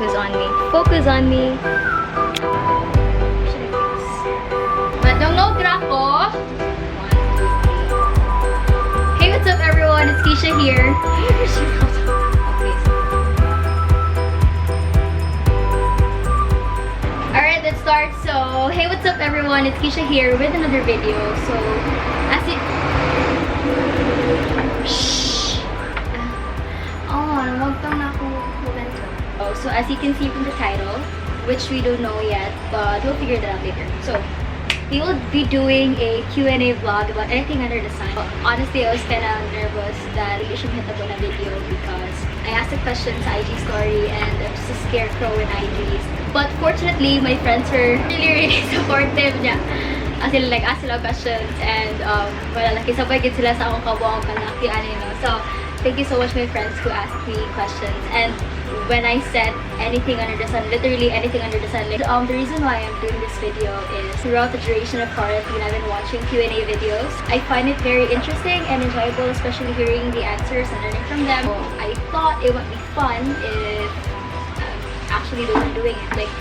Focus on me. Focus on me. Madungog na ako. 1, 2, 3. Hey, what's up everyone? It's Keisha here. Alright, let's start. So, hey, what's up everyone? It's Keisha here with another video. So, as you... Shh! Oh, namagtang na ako. So, as you can see from the title, which we don't know yet, but we'll figure that out later. So, we will be doing a Q&A vlog about anything under the sun. Honestly, I was kind of nervous that we should hit up on a video because I asked a question sa IG story and I'm just a scarecrow in IGs. But fortunately, my friends were really supportive niya. As in, like, ask sila questions and malalaki sabay gid sila sa akong kabuang kalaki, So, thank you so much my friends who asked me questions. And when I said anything under the sun, literally anything under the sun, the reason why I'm doing this video is throughout the duration of quarantine, I've been watching Q&A videos. I find it very interesting and enjoyable, especially hearing the answers and learning from them. So I thought it would be fun if actually the one doing it, like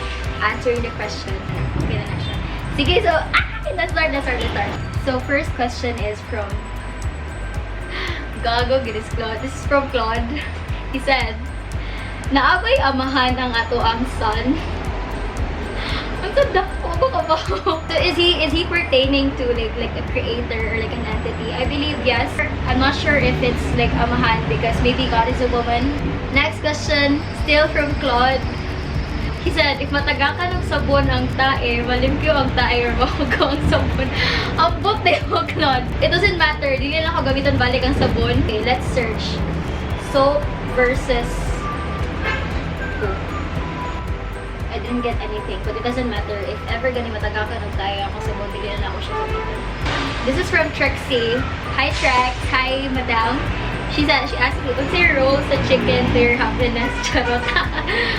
answering the question. Okay, na siya. Sige, so let's start. So first question is from Gago, this is from Claude. He said, naabay amahan ang ato ang son. Ang tanda ko ba? So is he pertaining to like a creator or like an entity? I believe yes. I'm not sure if it's like amahan because maybe God is a woman. Next question, still from Claude. He said, if mataga ka ng sabon ang tae, malimpyo ang tae or mahugaw ang sabon. Ang bote mo, Claude. It doesn't matter. Dili lang ako gamitan balik ang sabon. Okay, let's search. Soap versus soap. I didn't get anything, but it doesn't matter. If ever gani mataga ka ng tae ako sabon, dili na ako siya gamitan. This is from Trixie. Hi, Trex. Hi, Madam. She asked me, what's your role sa chicken to your happiness? Charot.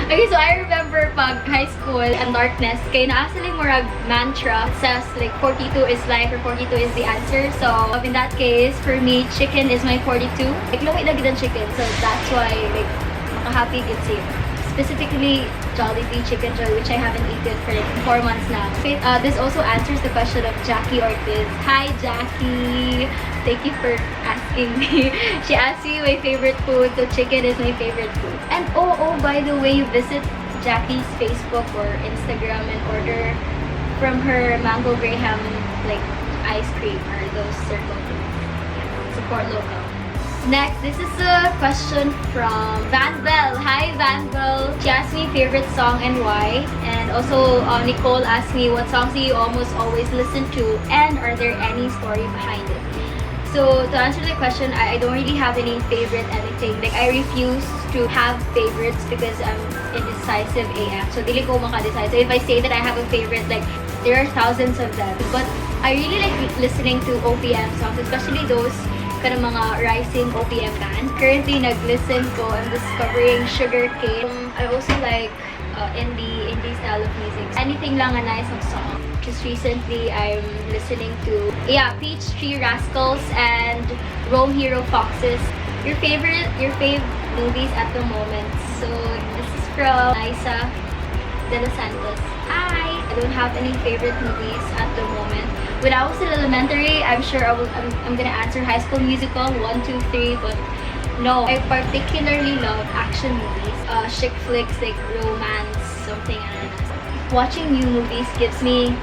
Okay, so I remember pag high school and darkness, kaya naasali murag mantra says like 42 is life or 42 is the answer. So in that case, for me, chicken is my 42. Like, lumit na gid ang chicken. So that's why, like, makahappy gid siya. Specifically, Jollibee Chicken Joy, which I haven't eaten for like 4 months now. Okay, this also answers the question of Jackie Ortiz. Hi, Jackie! Thank you for asking me. She asked me my favorite food, so chicken is my favorite food. And oh, by the way, you visit Jackie's Facebook or Instagram and order from her Mango Graham like ice cream or those circle things. Support local. Next, this is a question from Van Bell. Hi, Van Bell. She asked me favorite song and why. And also, Nicole asked me what songs do you almost always listen to and are there any story behind it? So, to answer the question, I don't really have any favorite anything. Like, I refuse to have favorites because I'm indecisive AF. So, dili ko makadecide. So, if I say that I have a favorite, like, there are thousands of them. But I really like listening to OPM songs, especially those kind of mga rising OPM bands. Currently, nag-listen ko, I'm discovering Sugarcane. I also like indie style of music. Anything lang a nice song. Just recently, I'm listening to, Peachtree Rascals and Rome Hero Foxes. Your fave movies at the moment. So, this is from Liza De Los Santos. Hi! I don't have any favorite movies at the moment. When I was in elementary, I'm sure I'm gonna answer High School Musical 1, 2, 3, but no. I particularly love action movies, chick flicks like romance, something. Watching new movies gives me,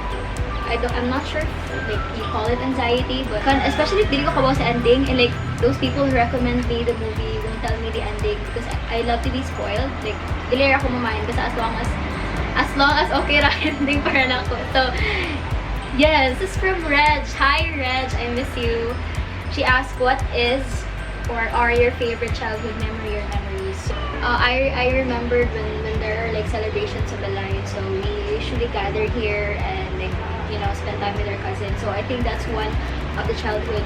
I'm not sure if like you call it anxiety, but especially if dili ko kabaw sa ending and like those people who recommend me the movie won't tell me the ending because I love to be spoiled. Like dili ako mamayan kasi as long as okay ra ending para lang ko. So yes, this is from Reg. Hi Reg, I miss you. She asked, what is or are your favorite childhood memory or memories? I remembered when there are like celebrations of the line, so we usually gather here and like, you know, spend time with our cousins. So I think that's one of the childhood,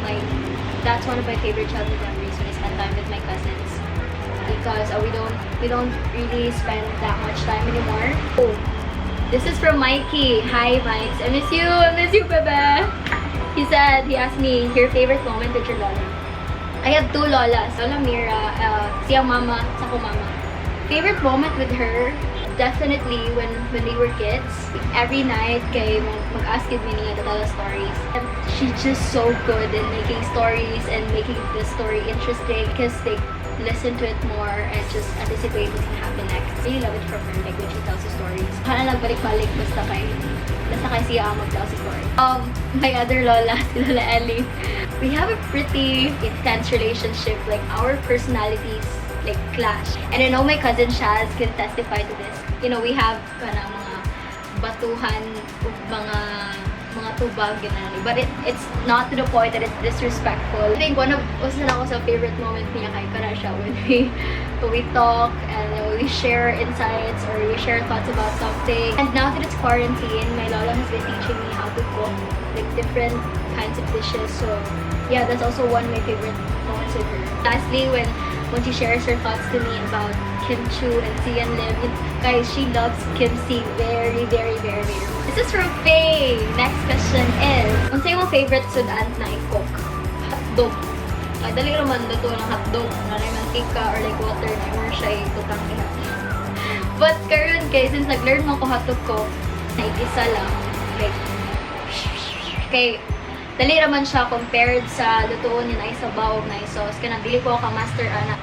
like that's one of my favorite childhood memories when I spend time with my cousins because we don't really spend that much time anymore. Oh. This is from Mikey. Hi, Mikes. I miss you, bebe. He asked me, your favorite moment with your lola. I have two lolas. Lola Mira, siyang mama, sa ko mama. Favorite moment with her, definitely when they were kids. Every night kay mag-ask me niya to tell stories. And she's just so good in making stories and making the story interesting because they listen to it more and just anticipate what's gonna happen next. I really love it from her, like when she tells the stories. Kana lang balik-balik basta kay siya ang mag-tell the story. My other lola, si Lola Ellie, we have a pretty intense relationship. Like our personalities like clash. And I know my cousin Shaz can testify to this. You know, we have mga batuhan, mga tubag, ganun. But it's not to the point that it's disrespectful. I think usa na ako sa favorite moment niya kay Karasha when we talk and we share insights or we share thoughts about something. And now that it's quarantine, my lola has been teaching me how to cook like different kinds of dishes. So yeah, that's also one of my favorite moments with her. Lastly, when she shares her thoughts to me about kimchi and Sian Lim. Guys, she loves kimchi very, very, very, very much. This is from Faye. Next question is, ano sa'yo mong favorite sudan na i-cook? Hotdog. Ay, dali naman luto ng hotdog. May mantika or like water na more siya itutang ihat. But karon kay, since nag-learn mo ko how to cook, naigisa lang. Like, kay, dali naman siya compared sa lutoon ni sabaw na sauce. Kaya dili ko ka master ana.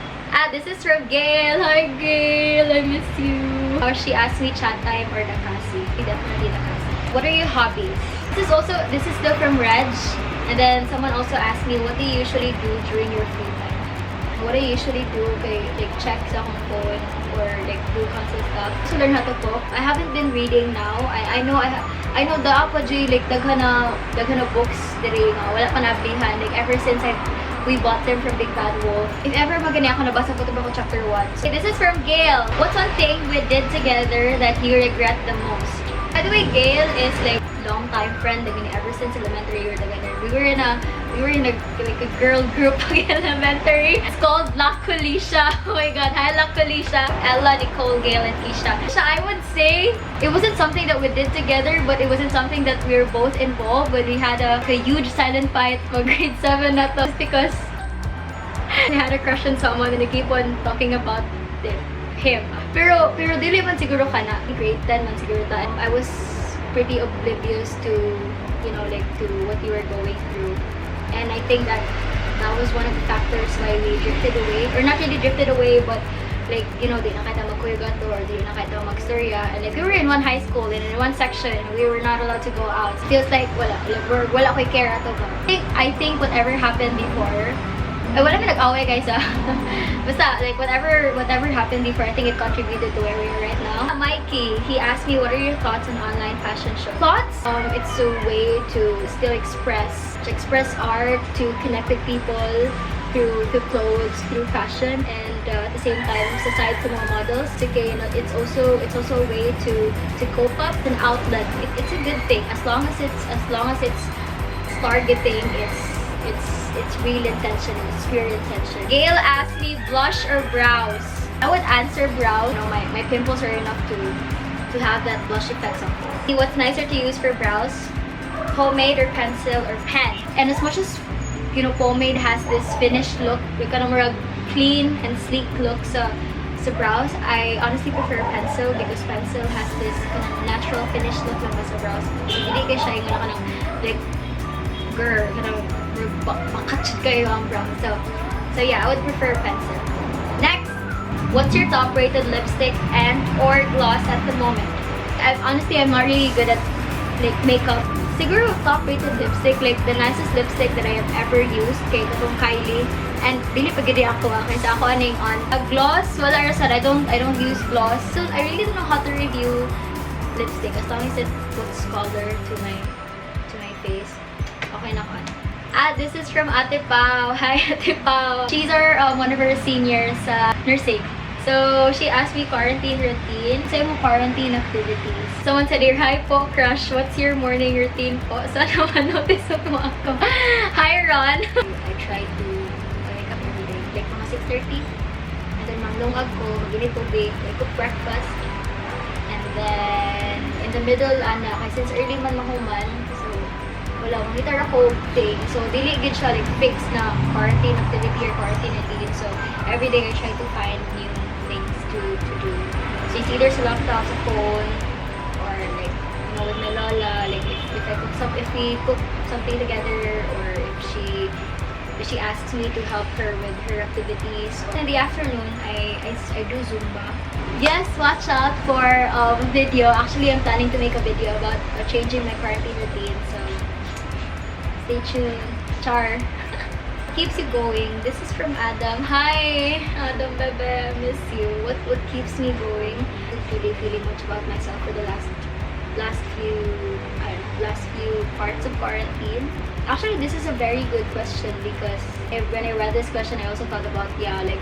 This is from Gail. Hi Gail, I miss you. She asked me chat time or nakasi. Definitely nakasi. What are your hobbies? This is still from Reg. And then someone also asked me, what do you usually do during your free time? What I usually do, like check sa akong phone or like do constant stuff. To learn how to cook. I haven't been reading now. I know the apodgy like daghan na books diri nga wala pa nablihan like ever since we bought them from Big Bad Wolf. If ever magani ako nabasa ko ko chapter 1. So this is from Gail. What's one thing we did together that you regret the most? By the way, Gail is like long time friend. I mean, ever since elementary we were together. We were in a like a girl group in elementary. It's called La Colisha. Oh my god, hi La Colisha. Ella, Nicole, Gail, and Isha. So I would say it wasn't something that we did together, but it wasn't something that we were both involved. But we had a huge silent fight for grade 7 na to because we had a crush on someone and we keep on talking about him. Pero dili man siguro kana. Grade 10 man siguro ta. I was pretty oblivious to, you know, like to what you were going through. And I think that was one of the factors why we drifted away. Or not really drifted away, but like, you know, di na kita magkuyagato or di na kita magstorya. And like, we were in one high school and in one section, we were not allowed to go out. Feels like, wala ko'y care ato ba. I think whatever happened before, wala may nag-away guys basta, like, whatever happened before, I think it contributed to where we are right now. Mikey, he asked me, what are your thoughts on online fashion shows? Thoughts? It's a way to still express art, to connect with people through clothes, through fashion, and at the same time, aside sa mga models, okay, you know, it's also a way to cope up, an outlet. It's a good thing as long as it's targeting its real intention, it's pure intention. Gail asked me, blush or brows? I would answer brows. You know, my pimples are enough to have that blush effect something. What's nicer to use for brows? Pomade or pencil or pen? And as much as, you know, pomade has this finished look, like kind of more clean and sleek look sa brows, I honestly prefer pencil because pencil has this kind of natural finished look lang sa brows. Hindi kayo siya yung kind of like girl, kind of makachit kayo ang brows. So yeah, I would prefer pencil. Next, what's your top rated lipstick and or gloss at the moment? Honestly, I'm not really good at like makeup. Siguro top rated lipstick, like the nicest lipstick that I have ever used kay itong Kylie, and dili pa gid ako kaysa ako aning on a gloss. Wala ra sad, I don't use gloss, so I really don't know how to review lipstick as long as it puts color to my face. Okay na kon. This is from Ate Pao. Hi Ate Pao. She's one of our seniors sa nursing. So, she asked me quarantine routine. Sa'yo mo quarantine activities. Someone said here, hi po, crush. What's your morning routine po? Sana ma-notice mo ako. Hi, Ron. I try to wake up every day. Like, mga 6:30. And then, manglungag ko, maginit tubig, I cook breakfast. And then, in the middle, since early man mahuman, so, wala, mangitar ako thing. So, dili gid siya, like, fixed na quarantine activity or quarantine routine. So, every day I try to find new things to to do. So it's either sa laptop, sa phone, or like, you know, with my lola, like if we cook something together, or if she asks me to help her with her activities. So in the afternoon, I do Zumba. Yes, watch out for a video. Actually, I'm planning to make a video about changing my quarantine routine. So stay tuned. Char. Keeps you going. This is from Adam. Hi, Adam bebe, I miss you. What keeps me going? Feeling much about myself for the last few parts of quarantine. Actually, this is a very good question because when I read this question, I also thought about like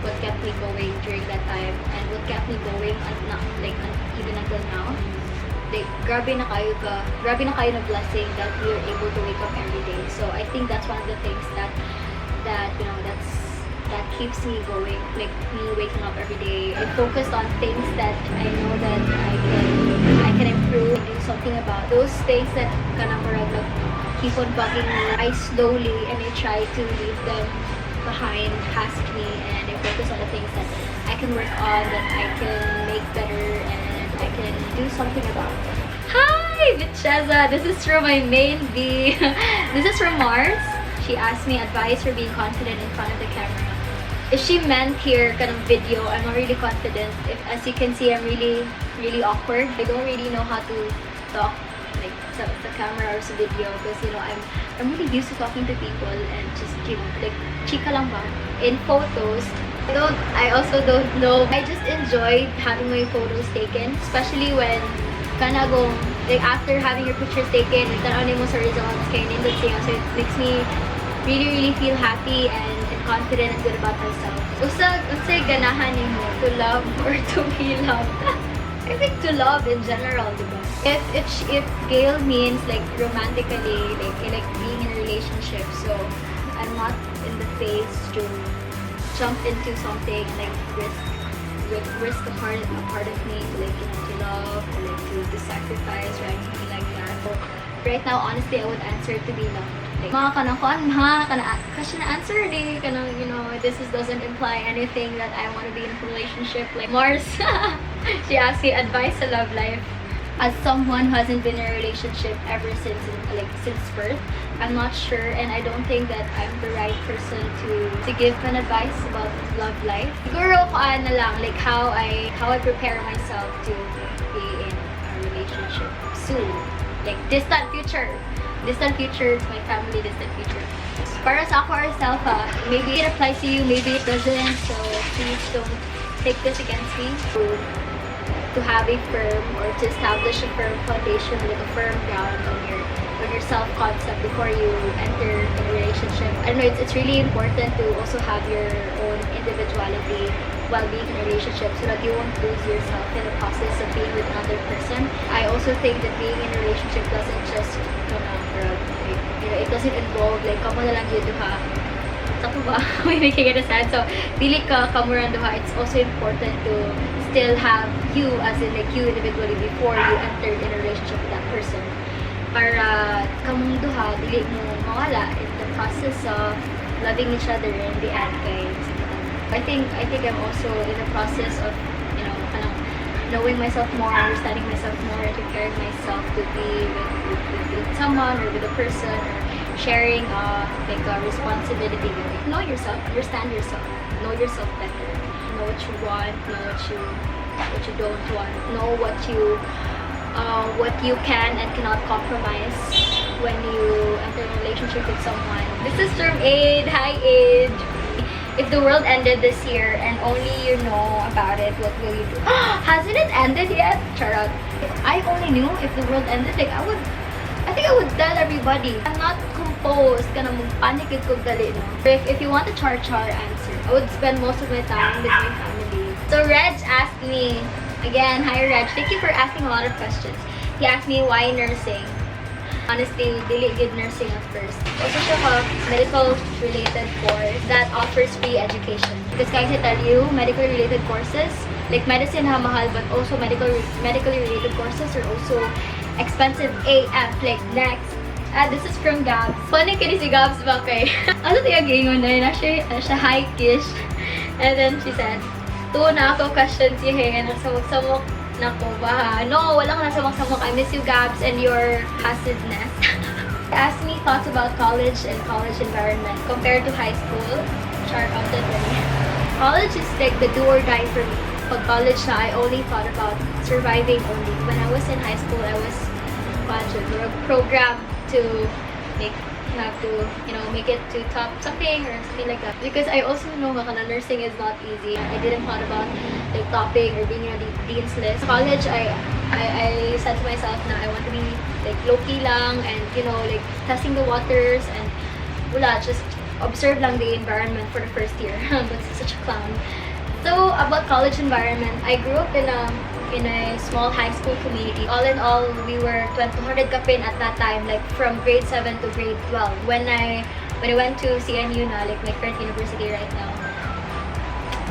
what kept me going during that time and what kept me going even until now. Like, grabe na kayo na blessing that we are able to wake up every day. So I think that's one of the things that you know that keeps me going. Like me waking up every day and focused on things that I know that I can improve and do something about. Those things that kanang murag keep on bugging me, I slowly and I try to leave them behind past me and I focus on the things that I can work on, that I can make better, and I can do something about. Hi, Vitcheza! This is from my main B. This is from Mars. She asked me advice for being confident in front of the camera. If she meant here kind of video, I'm not really confident. As you can see, I'm really awkward. I don't really know how to talk like sa camera or sa video because you know I'm really used to talking to people and just like chika lang ba. In photos, I also don't know. I just enjoy having my photos taken, especially when kanagong like after having your pictures taken, tanaw mo sa results kay nindot siya. So it makes me really feel happy and confident and good about myself. Unsay ganahan nimo to love or to be loved? I think to love in general, diba? If Gail means like romantically, like being in a relationship, so I'm not in the phase to jump into something like risk a part of me to like to love or like to sacrifice or anything like that. So right now, honestly, I would answer to be loved. Like, mga kanang kuan ha, kasi na answer di kanang doesn't imply anything that I want to be in a relationship. Like Mars, she asked me advice to love life. As someone who hasn't been in a relationship ever since birth, I'm not sure, and I don't think that I'm the right person to give an advice about love life. Siguro kuan na lang like how I prepare myself to be in a relationship soon, like distant future, my family, distant future. Para sa ako ourselves, maybe it applies to you, maybe it doesn't. So please don't take this against me. To have a firm or to establish a firm foundation with a firm ground on your self-concept before you enter in a relationship. I don't know, it's really important to also have your own individuality while being in a relationship so that you won't lose yourself in the process of being with another person. I also think that being in a relationship doesn't just, it doesn't involve like kamo na lang yun duha. Tapo ba? May making it aside. So, dili ka kamuran duha. It's also important to still have you as in like you individually before you enter in a relationship with that person. Para kamong duha, dili mo mawala in the process of loving each other in the end, guys. I think I'm also in the process of, knowing myself more, understanding myself more, and preparing myself to be with someone or with a person or sharing like a responsibility. Know yourself, understand yourself, know yourself better, know what you want, know what you don't want, know what you can and cannot compromise when you enter a relationship with someone. This is from Aid. Hi, Aid. If the world ended this year and only you know about it, what will you do? Hasn't it ended yet? Charot. If I only knew if the world ended, like I think I would tell everybody. I'm not composed. Kana panic it kog dali, no? If you want a char answer, I would spend most of my time with my family. So Reg asked me, again, hi Reg, thank you for asking a lot of questions. He asked me why nursing. Honestly, dili good nursing at first. Also siya medical related course that offers free education. Because guys, I tell you, medical related courses, like medicine mahal, but also medically related courses are also expensive AF. Like next, this is from Gabs. Funny kini si Gabs ba kay? Ano tayo gingon na yun? Siya hi Kish. And then she said, Two na ako questions yun. Nasamok-samok na ko ba? No, walang nasamok-samok. I miss you, Gabs, and your hasidness. Ask me thoughts about college and college environment compared to high school. Char content really. College is like the do or die for me. Pag college na, I only thought about surviving only. When I was in high school, I was programmed to you have to, make it to top something or something like that. Because I also know that nursing is not easy. I didn't thought about like topping or being the dean's list. College, I said to myself na I want to be like low-key lang and like testing the waters and wala, just observe lang the environment for the first year. But such a clown. So about college environment, I grew up in a small high school community. All in all, we were 200 kapin at that time, like from grade 7 to grade 12. When I went to CNU na, like my current university right now,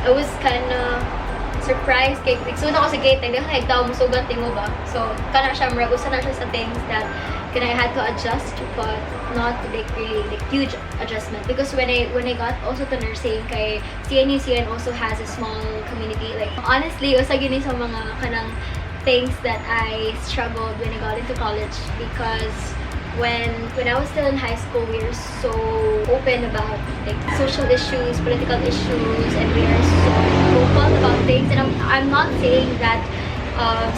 I was kind of surprised kay soon ako sa gate, hindi ako nagtaw musugat tingo ba. So kana siya murag usa na siya sa things that I had to adjust, but not like really like huge adjustment. Because when I got also to nursing, kay CN also has a small community. Like honestly, usa gyud ni sa mga kanang things that I struggled when I got into college, because when I was still in high school, we were so open about like social issues, political issues, and we are so vocal about things. And I'm not saying that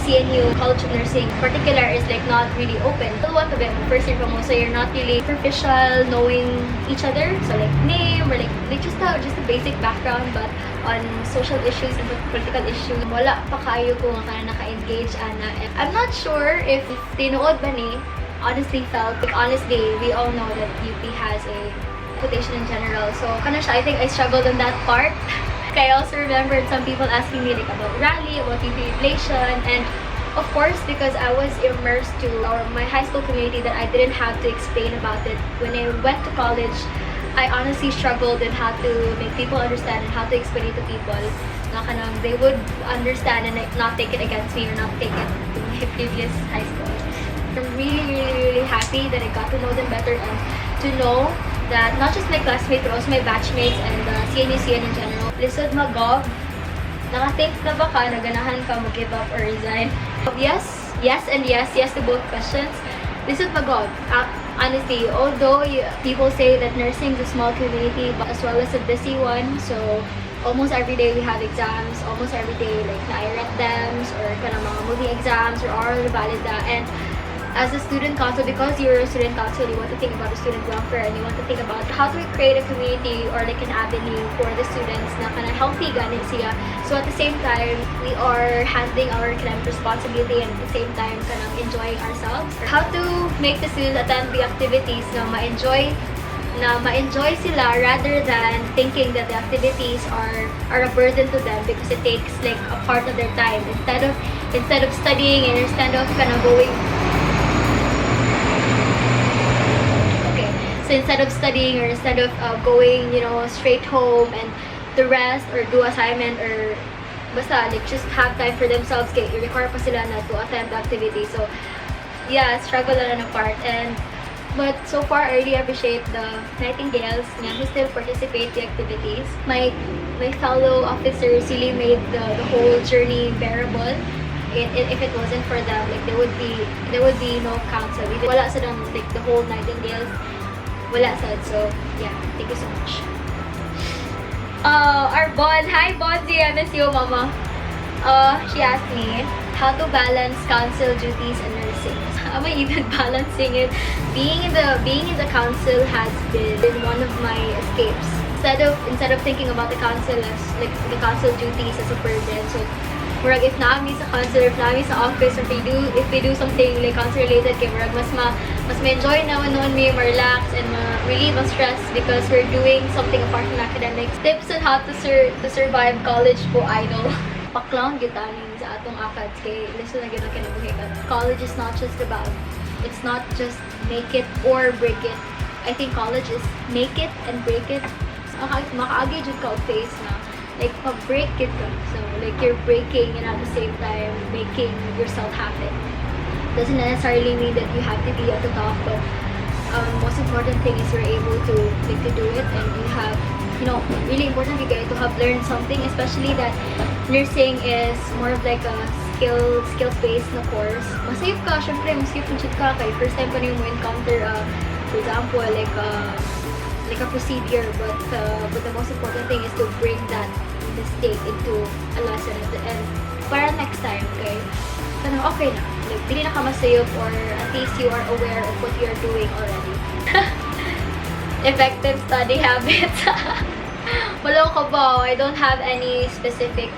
CNU College of Nursing in particular is like not really open. So what of it, first year so you're not really superficial knowing each other. So like name or like just a basic background, but on social issues and political issues, wala pa kayo kung naka-engage ana. And I'm not sure if tinuod ba ni honestly felt like honestly we all know that UP has a reputation in general. So kana siya, I think I struggled on that part. I also remembered some people asking me like about rally, about UP inflation, and of course because I was immersed to my high school community that I didn't have to explain about it. When I went to college, I honestly struggled in how to make people understand and how to explain it to people. They would understand and not take it against me or not take it to my previous high school. I'm really, really, really happy that I got to know them better and to know that not just my classmates but also my batchmates and CNUCN in general. Lisod mag-gov, naka-think na ba ka, naganahan ka mag-give up or resign? Yes to both questions. Lisod mag-gov. Honestly, although people say that nursing is a small community but as well as a busy one, so almost every day we have exams, almost every day like na-IRET dams or kind of mga movie exams or oral valida. And as a student council, because you're a student council, you want to think about the student welfare and you want to think about how to create a community or like an avenue for the students na kind of healthy ganin siya. So at the same time, we are handling our academic responsibility and at the same time kind of enjoying ourselves. How to make the students attend the activities na ma-enjoy sila rather than thinking that the activities are a burden to them because it takes like a part of their time instead of studying and instead of kind of going. So instead of studying or instead of going, straight home and the rest or do assignment or basta like just have time for themselves, kaya i-require pa sila na to attend the activity. So yeah, struggle na part. But so far I really appreciate the Nightingales who still participate in the activities. My fellow officers really made the whole journey bearable. If it wasn't for them, like there would be no council. Wala sa them like the whole Nightingales. Wala sad. So yeah, thank you so much. Our Bon, hi Bonzi, I miss you, Mama. She asked me how to balance council duties and nursing. How am I even balancing it? Being in the council has been one of my escapes. Instead of thinking about the council as like the council duties as a burden. So murag if naami sa council, if naami sa office, if we do something like council related, kay murag mas ma-enjoy naman noon, may relax and relieve ang stress because we're doing something apart from academics. Tips on how to survive college po, idol. Paklaon gitanin sa atong akads kay listen na gyud ang kinabuhi. College is not just make it or break it. I think college is make it and break it. Makaagi jud ka og face na like pag-break it ka. So like you're breaking and at the same time making yourself happen. Doesn't necessarily mean that you have to be at the top, but most important thing is you're able to do it and you have really important for you guys to have learned something, especially that nursing is more of like a skills-based na course. Masayop ka, syempre, masayop yung ka kay first time pa mo encounter, for example, like a procedure, but the most important thing is to bring that mistake into a lesson and para next time, okay? Sana okay na. Like, dili na ka masayop, or at least you are aware of what you're doing already. Effective study habits. Wala ko ba? I don't have any specific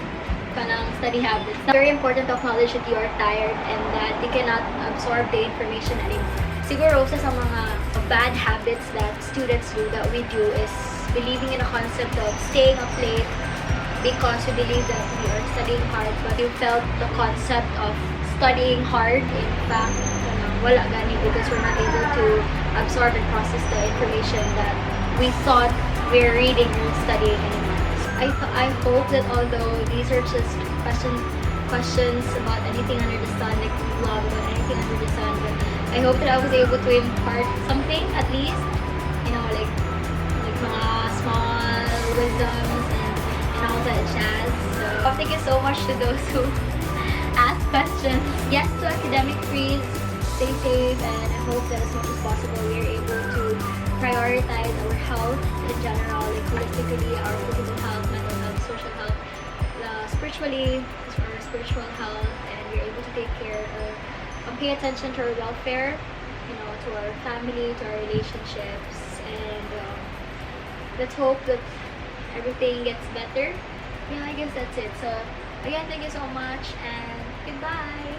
kanang study habits. It's very important to acknowledge that you are tired and that you cannot absorb the information anymore. Siguro sa mga bad habits that students do, that we do, is believing in a concept of staying up late because we believe that we are studying hard, but you felt the concept of studying hard, in fact, wala gani, because we're not able to absorb and process the information that we thought we're reading or studying anymore. I hope that although these are just questions about anything under the sun, like vlog about anything under the sun, but I hope that I was able to impart something, at least, like mga small wisdoms and all that jazz. So thank you so much to those who ask questions. Yes to academic freeze. Stay safe, and I hope that as much as possible we are able to prioritize our health in general, like holistically, our physical health, mental health, social health, spiritually, our spiritual health, and we're able to take care of, pay attention to our welfare, to our family, to our relationships, and let's hope that everything gets better. Yeah, I guess that's it. So again, thank you so much, and goodbye.